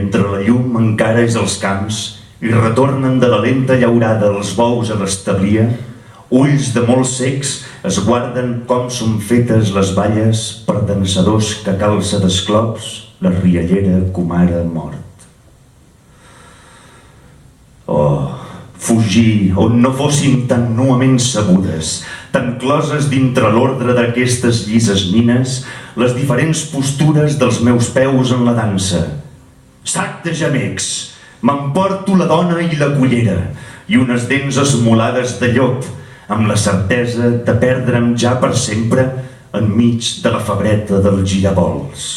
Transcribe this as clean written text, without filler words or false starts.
mentre la llum encara és als camps i retornen de la lenta llaurada els bous a l'establia, ulls de molt cecs es guarden com són fetes les balles per dansadors que calça d'esclops la riallera comara mort. Oh, fugir on no fossin tan nuament sabudes, tan closes dintre l'ordre d'aquestes llises mines, les diferents postures dels meus peus en la dansa. Sac de gemecs, m'emporto la dona i la cullera, i unes dents esmolades de llop, amb la certesa de perdre'm ja per sempre enmig de la febreta dels giravolts.